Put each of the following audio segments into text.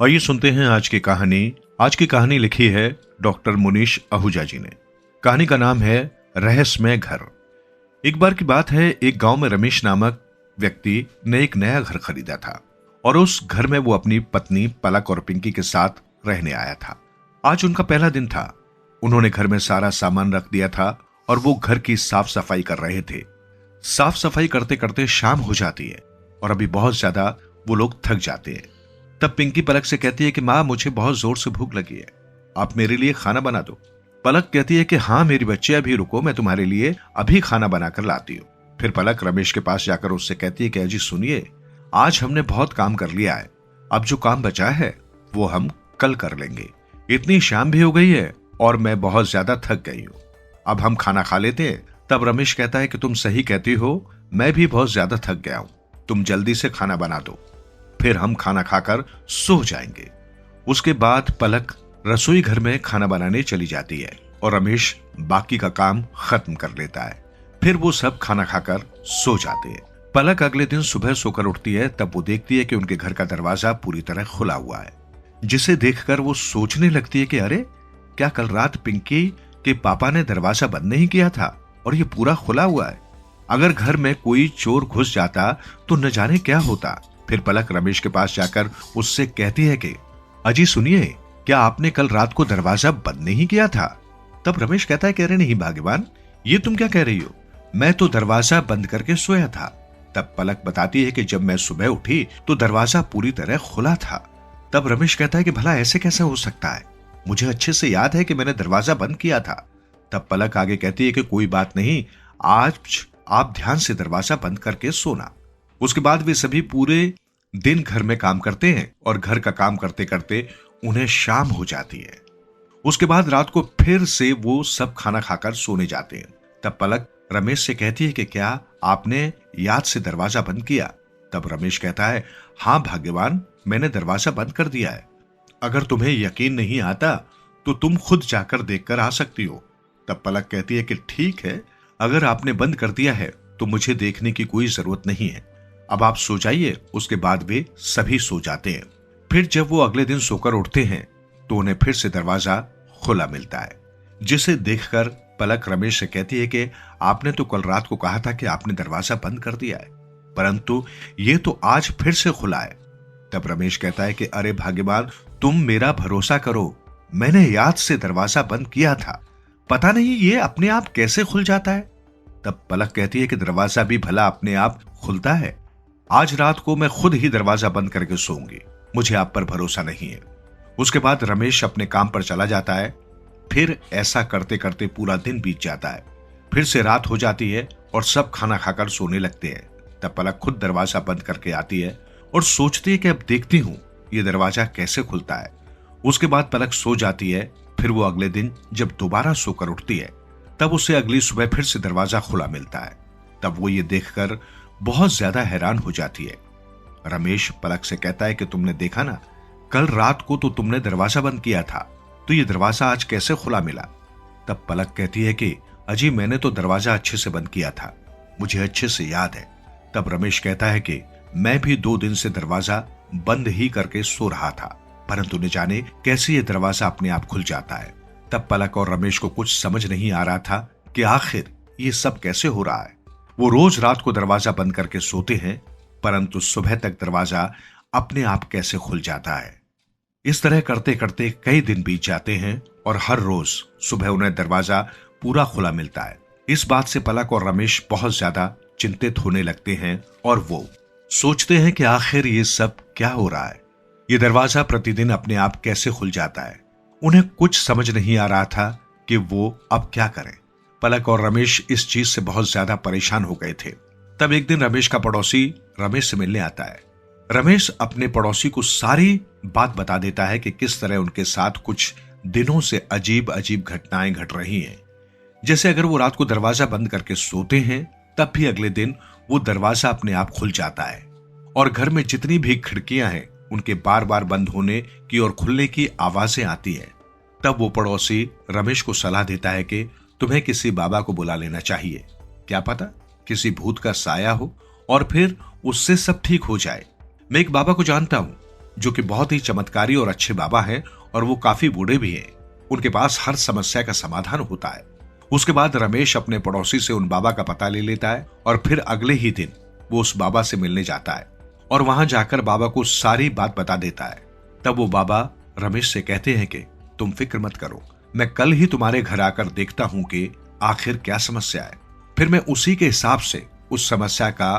आइए सुनते हैं आज की कहानी। आज की कहानी लिखी है डॉक्टर मुनीश आहूजा जी ने। कहानी का नाम है रहस्यमय घर। एक बार की बात है, एक गांव में रमेश नामक व्यक्ति ने एक नया घर खरीदा था और उस घर में वो अपनी पत्नी पलक और पिंकी के साथ रहने आया था। आज उनका पहला दिन था। उन्होंने घर में सारा सामान रख दिया था और वो घर की साफ सफाई कर रहे थे। साफ सफाई करते करते शाम हो जाती है और अभी बहुत ज्यादा वो लोग थक जाते हैं। तब पिंकी पलक से कहती है कि माँ, मुझे बहुत जोर से भूख लगी है, आप मेरे लिए खाना बना दो। पलक कहती है कि हाँ मेरी बच्चे, अभी रुको, मैं तुम्हारे लिए अभी खाना बनाकर लाती हूँ। फिर पलक रमेश के पास जाकर उससे कहती है कि अजी सुनिए, आज हमने बहुत काम कर लिया है, अब जो काम बचा है वो हम कल कर लेंगे। इतनी शाम भी हो गई है और मैं बहुत ज्यादा थक गई हूँ, अब हम खाना खा लेते हैं। तब रमेश कहता है कि तुम सही कहती हो, मैं भी बहुत ज्यादा थक गया हूं, तुम जल्दी से खाना बना दो, फिर हम खाना खाकर सो जाएंगे। उसके बाद पलक रसोई घर में खाना बनाने चली जाती है और रमेश बाकी का काम खत्म कर लेता है। फिर वो सब खाना खाकर सो जाते हैं। पलक अगले दिन सुबह सोकर उठती है, तब वो देखती है कि उनके घर का दरवाजा पूरी तरह खुला हुआ है, जिसे देखकर वो सोचने लगती है कि अरे, क्या कल रात पिंकी के पापा ने दरवाजा बंद नहीं किया था और ये पूरा खुला हुआ है। अगर घर में कोई चोर घुस जाता तो न जाने क्या होता। फिर पलक रमेश के पास जाकर उससे कहती है कि अजी सुनिए, क्या आपने कल रात को दरवाजा बंद नहीं किया था? तब रमेश कहता है कि अरे नहीं भाग्यवान, ये तुम क्या कह रही हो, मैं तो दरवाजा बंद करके सोया था। तब पलक बताती है कि जब मैं सुबह उठी तो दरवाजा पूरी तरह खुला था। तब रमेश कहता है कि भला ऐसे कैसे हो सकता है, मुझे अच्छे से याद है कि मैंने दरवाजा बंद किया था। तब पलक आगे कहती है कि कोई बात नहीं, आज आप ध्यान से दरवाजा बंद करके सोना। उसके बाद वे सभी पूरे दिन घर में काम करते हैं और घर का काम करते करते उन्हें शाम हो जाती है। उसके बाद रात को फिर से वो सब खाना खाकर सोने जाते हैं। तब पलक रमेश से कहती है कि क्या आपने याद से दरवाजा बंद किया? तब रमेश कहता है, हाँ भाग्यवान, मैंने दरवाजा बंद कर दिया है, अगर तुम्हें यकीन नहीं आता तो तुम खुद जाकर देखकर आ सकती हो। तब पलक कहती है कि ठीक है, अगर आपने बंद कर दिया है तो मुझे देखने की कोई जरूरत नहीं है, अब आप सो जाइए। उसके बाद वे सभी सो जाते हैं। फिर जब वो अगले दिन सोकर उठते हैं तो उन्हें फिर से दरवाजा खुला मिलता है, जिसे देखकर पलक रमेश से कहती है कि आपने तो कल रात को कहा था कि आपने दरवाजा बंद कर दिया है, परंतु ये तो आज फिर से खुला है। तब रमेश कहता है कि अरे भाग्यवान, तुम मेरा भरोसा करो, मैंने याद से दरवाजा बंद किया था, पता नहीं ये अपने आप कैसे खुल जाता है। तब पलक कहती है कि दरवाजा भी भला अपने आप खुलता है, आज रात को मैं खुद ही दरवाजा बंद करके सोऊंगी, मुझे आप पर भरोसा नहीं है। उसके बाद रमेश अपने काम पर चला जाता है। फिर ऐसा करते करते पूरा दिन बीत जाता है। फिर से रात हो जाती है और सब खाना खाकर सोने लगते हैं। तब पलक खुद दरवाजा बंद करके आती है और सोचती है कि अब देखती हूं ये दरवाजा कैसे खुलता है। उसके बाद पलक सो जाती है। फिर वो अगले दिन जब दोबारा सोकर उठती है तब उसे अगली सुबह फिर से दरवाजा खुला मिलता है। तब वो ये देखकर बहुत ज्यादा हैरान हो जाती है। रमेश पलक से कहता है कि तुमने देखा ना, कल रात को तो तुमने दरवाजा बंद किया था, तो ये दरवाजा आज कैसे खुला मिला? तब पलक कहती है कि अजी मैंने तो दरवाजा अच्छे से बंद किया था, मुझे अच्छे से याद है। तब रमेश कहता है कि मैं भी 2 दिन से दरवाजा बंद ही करके सो रहा था, परंतु न जाने कैसे ये दरवाजा अपने आप खुल जाता है। तब पलक और रमेश को कुछ समझ नहीं आ रहा था कि आखिर ये सब कैसे हो रहा है। वो रोज रात को दरवाजा बंद करके सोते हैं, परंतु सुबह तक दरवाजा अपने आप कैसे खुल जाता है। इस तरह करते करते कई दिन बीत जाते हैं और हर रोज सुबह उन्हें दरवाजा पूरा खुला मिलता है। इस बात से पलक और रमेश बहुत ज्यादा चिंतित होने लगते हैं और वो सोचते हैं कि आखिर ये सब क्या हो रहा है, ये दरवाजा प्रतिदिन अपने आप कैसे खुल जाता है। उन्हें कुछ समझ नहीं आ रहा था कि वो अब क्या करें। पलक और रमेश इस चीज से बहुत ज्यादा परेशान हो गए थे। तब एक दिन रमेश का पड़ोसी रमेश से मिलने आता है। रमेश अपने पड़ोसी को सारी बात बता देता है कि किस तरह उनके साथ कुछ दिनों से अजीब अजीब घटनाएं घट रही हैं। जैसे अगर वो रात को दरवाजा बंद करके सोते हैं तब भी अगले दिन वो दरवाजा अपने आप खुल जाता है और घर में जितनी भी खिड़कियां हैं उनके बार बार बंद होने की और खुलने की आवाजें आती है। तब वो पड़ोसी रमेश को सलाह देता है कि तुम्हें किसी बाबा को बुला लेना चाहिए, क्या पता किसी भूत का साया हो और फिर उससे सब ठीक हो जाए। मैं एक बाबा को जानता हूं, जो कि बहुत ही चमत्कारी और अच्छे बाबा हैं और वो काफी बूढ़े भी हैं। उनके पास हर समस्या का समाधान होता है। उसके बाद रमेश अपने पड़ोसी से उन बाबा का पता ले लेता है और फिर अगले ही दिन वो उस बाबा से मिलने जाता है और वहां जाकर बाबा को सारी बात बता देता है। तब वो बाबा रमेश से कहते हैं कि तुम फिक्र मत करो, मैं कल ही तुम्हारे घर आकर देखता हूं कि आखिर क्या समस्या है, फिर मैं उसी के हिसाब से उस समस्या का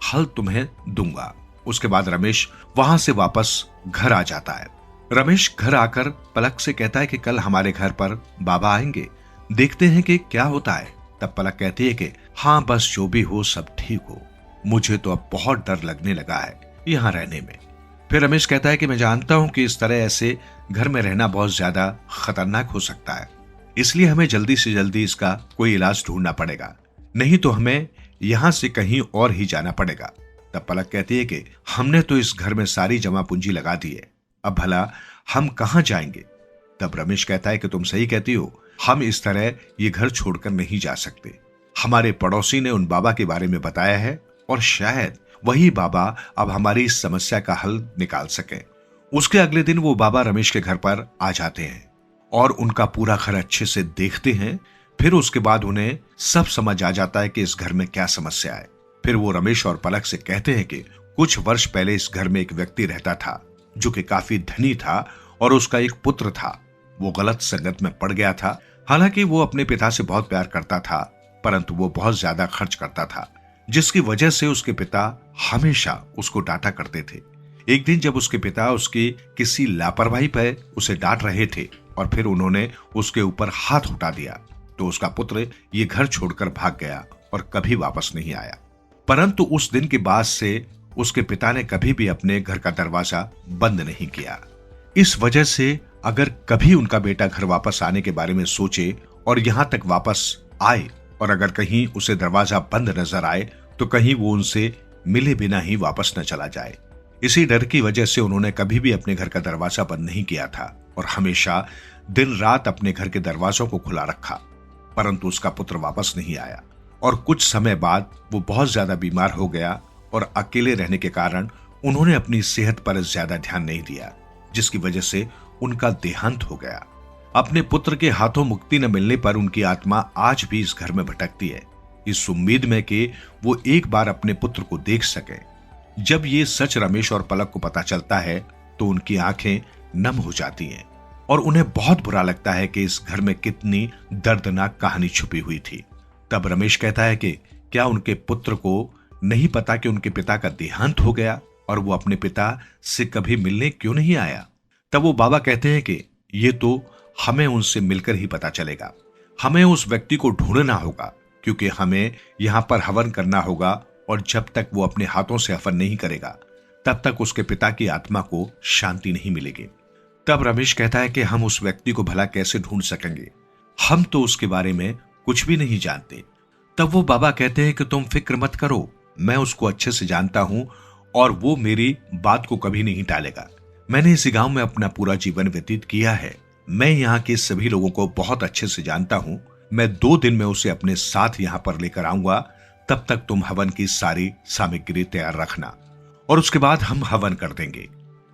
हल तुम्हें दूंगा। उसके बाद रमेश वहां से वापस घर आ जाता है। रमेश घर आकर पलक से कहता है कि कल हमारे घर पर बाबा आएंगे, देखते हैं कि क्या होता है। तब पलक कहती है कि हाँ, बस जो भी हो सब ठीक हो, मुझे तो अब बहुत डर लगने लगा है यहाँ रहने में। फिर रमेश कहता है कि मैं जानता हूं कि इस तरह ऐसे घर में रहना बहुत ज्यादा खतरनाक हो सकता है, इसलिए हमें जल्दी से जल्दी इसका कोई इलाज ढूंढना पड़ेगा, नहीं तो हमें यहां से कहीं और ही जाना पड़ेगा। तब पलक कहती है कि हमने तो इस घर में सारी जमा पूंजी लगा दी है, अब भला हम कहां जाएंगे। तब रमेश कहता है कि तुम सही कहती हो, हम इस तरह ये घर छोड़कर नहीं जा सकते। हमारे पड़ोसी ने उन बाबा के बारे में बताया है और शायद वही बाबा अब हमारी इस समस्या का हल निकाल सके। उसके अगले दिन वो बाबा रमेश के घर पर आ जाते हैं और उनका पूरा घर अच्छे से देखते हैं। फिर उसके बाद उन्हें सब समझ आ जाता है कि इस घर में क्या समस्या है। फिर वो रमेश और पलक से कहते हैं कि कुछ वर्ष पहले इस घर में एक व्यक्ति रहता था जो कि काफी धनी था और उसका एक पुत्र था। वो गलत संगत में पड़ गया था। हालांकि वो अपने पिता से बहुत प्यार करता था, परंतु वो बहुत ज्यादा खर्च करता था, जिसकी वजह से उसके पिता हमेशा उसको डांटा करते थे। एक दिन जब उसके पिता उसकी किसी लापरवाही पर उसे डांट रहे थे और फिर उन्होंने उसके ऊपर हाथ उठा दिया, तो उसका पुत्र ये घर छोड़कर भाग गया और कभी वापस नहीं आया। परंतु उस दिन के बाद से उसके पिता ने कभी भी अपने घर का दरवाजा बंद नहीं किया। इस वजह से अगर कभी उनका बेटा घर वापस आने के बारे में सोचे और यहां तक वापस आए और अगर कहीं उसे दरवाजा बंद नजर आए तो कहीं वो उनसे मिले बिना ही वापस न चला जाए। इसी डर की वजह से उन्होंने कभी भी अपने घर का दरवाजा बंद नहीं किया था और हमेशा दिन रात अपने घर के दरवाजों को खुला रखा। परंतु उसका पुत्र वापस नहीं आया और कुछ समय बाद वो बहुत ज्यादा बीमार हो गया और अकेले रहने के कारण उन्होंने अपनी सेहत पर ज्यादा ध्यान नहीं दिया, जिसकी वजह से उनका देहांत हो गया। अपने पुत्र के हाथों मुक्ति न मिलने पर उनकी आत्मा आज भी इस घर में भटकती है, इस उम्मीद में कि वो एक बार अपने पुत्र को देख सके। जब ये सच रमेश और पलक को पता चलता है तो उनकी आंखें नम हो जाती हैं और उन्हें बहुत बुरा लगता है कि इस घर में कितनी दर्दनाक कहानी छुपी हुई थी। तब रमेश कहता है कि क्या उनके पुत्र को नहीं पता कि उनके पिता का देहांत हो गया और वो अपने पिता से कभी मिलने क्यों नहीं आया। तब वो बाबा कहते हैं कि ये तो हमें उनसे मिलकर ही पता चलेगा, हमें उस व्यक्ति को ढूंढना होगा क्योंकि हमें यहां पर हवन करना होगा और जब तक वो अपने हाथों से हवन नहीं करेगा तब तक उसके पिता की आत्मा को शांति नहीं मिलेगी। तब रमेश कहता है कि हम उस व्यक्ति को भला कैसे ढूंढ सकेंगे, हम तो उसके बारे में कुछ भी नहीं जानते। तब वो बाबा कहते हैं कि तुम फिक्र मत करो, मैं उसको अच्छे से जानता हूं और वो मेरी बात को कभी नहीं टालेगा। मैंने इस गांव में अपना पूरा जीवन व्यतीत किया है, मैं यहाँ के सभी लोगों को बहुत अच्छे से जानता हूं। मैं 2 दिन में उसे अपने साथ यहाँ पर लेकर आऊंगा, तब तक तुम हवन की सारी सामग्री तैयार रखना और उसके बाद हम हवन कर देंगे।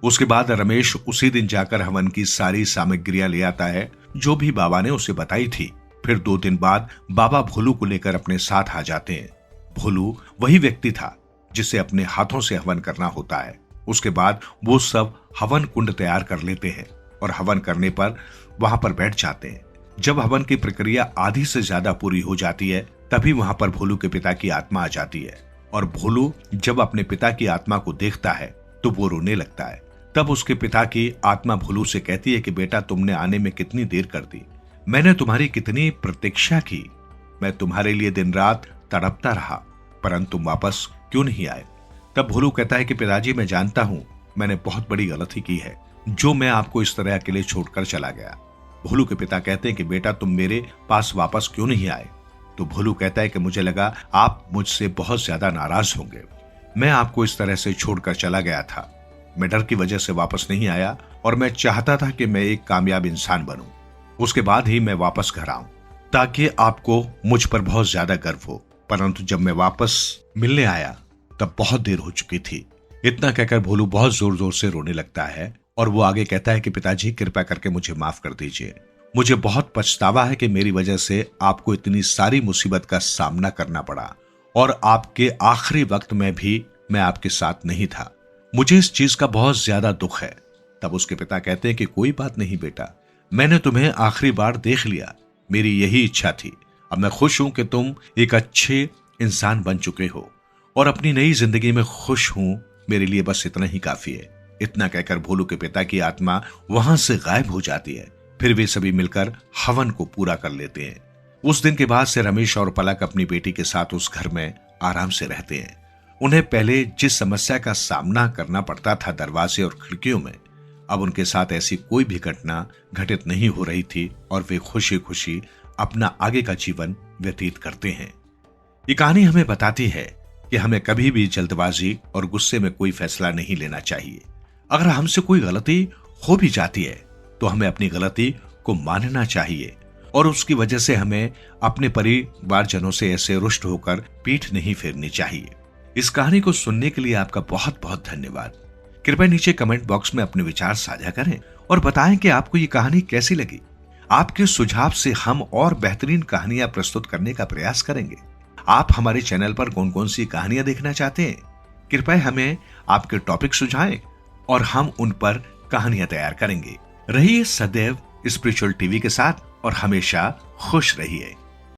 उसके बाद रमेश उसी दिन जाकर हवन की सारी सामग्रियां ले आता है जो भी बाबा ने उसे बताई थी। फिर 2 दिन बाद बाबा भोलू को लेकर अपने साथ आ जाते हैं। भोलू वही व्यक्ति था जिसे अपने हाथों से हवन करना होता है। उसके बाद वो सब हवन कुंड तैयार कर लेते हैं और हवन करने पर वहां पर बैठ जाते हैं। जब हवन की प्रक्रिया आधी से ज्यादा पूरी हो जाती है तभी वहां पर भोलू के पिता की आत्मा आ जाती है और भोलू जब अपने पिता की आत्मा को देखता है तो वो रोने लगता है। तब उसके पिता की आत्मा भोलू से कहती है कि बेटा, तुमने आने में कितनी देर कर दी, मैंने तुम्हारी कितनी प्रतीक्षा की, मैं तुम्हारे लिए दिन रात तड़पता रहा, परंतु तुम वापस क्यों नहीं आए। तब भोलू कहता है कि पिताजी, मैं जानता हूं मैंने बहुत बड़ी गलती की है जो मैं आपको इस तरह अकेले छोड़कर चला गया। भोलू के पिता कहते हैं कि बेटा, तुम मेरे पास वापस क्यों नहीं आए। तो भोलू कहता है कि मुझे लगा आप मुझसे बहुत ज्यादा नाराज होंगे, मैं आपको इस तरह से छोड़कर चला गया था, मैं डर की वजह से वापस नहीं आया और मैं चाहता था कि मैं एक कामयाब इंसान बनूं, उसके बाद ही मैं वापस घर आऊं ताकि आपको मुझ पर बहुत ज्यादा गर्व हो। परंतु जब मैं वापस मिलने आया तब बहुत देर हो चुकी थी, इतना कहकर भोलू बहुत जोर जोर से रोने लगता है और वो आगे कहता है कि पिताजी कृपया करके मुझे माफ कर दीजिए। मुझे बहुत पछतावा है कि मेरी वजह से आपको इतनी सारी मुसीबत का सामना करना पड़ा और आपके आखिरी वक्त में भी मैं आपके साथ नहीं था। मुझे इस चीज का बहुत ज्यादा दुख है। तब उसके पिता कहते हैं कि कोई बात नहीं बेटा, मैंने तुम्हें आखिरी बार देख लिया, मेरी यही इच्छा थी। अब मैं खुश हूं कि तुम एक अच्छे इंसान बन चुके हो और अपनी नई जिंदगी में खुश हूं। मेरे लिए बस इतना ही काफी है। इतना कहकर भोलू के पिता की आत्मा वहां से गायब हो जाती है। फिर वे सभी मिलकर हवन को पूरा कर लेते हैं। उस दिन के बाद से रमेश और पलक अपनी बेटी के साथ उस घर में आराम से रहते हैं। उन्हें पहले जिस समस्या का सामना करना पड़ता था दरवाजे और खिड़कियों में, अब उनके साथ ऐसी कोई भी घटना घटित नहीं हो रही थी और वे खुशी खुशी अपना आगे का जीवन व्यतीत करते हैं। ये कहानी हमें बताती है कि हमें कभी भी जल्दबाजी और गुस्से में कोई फैसला नहीं लेना चाहिए। अगर हमसे कोई गलती हो भी जाती है तो हमें अपनी गलती को मानना चाहिए और उसकी वजह से हमें अपने परिवारजनों से ऐसे रुष्ट होकर पीठ नहीं फेरनी चाहिए। इस कहानी को सुनने के लिए आपका बहुत बहुत धन्यवाद। कृपया नीचे कमेंट बॉक्स में अपने विचार साझा करें और बताएं कि आपको ये कहानी कैसी लगी। आपके सुझाव से हम और बेहतरीन कहानियां प्रस्तुत करने का प्रयास करेंगे। आप हमारे चैनल पर कौन कौन सी कहानियां देखना चाहते हैं, कृपया हमें आपके टॉपिक सुझाएं और हम उन पर कहानियां तैयार करेंगे। रहिए सदैव स्पिरिचुअल टीवी के साथ और हमेशा खुश रहिए।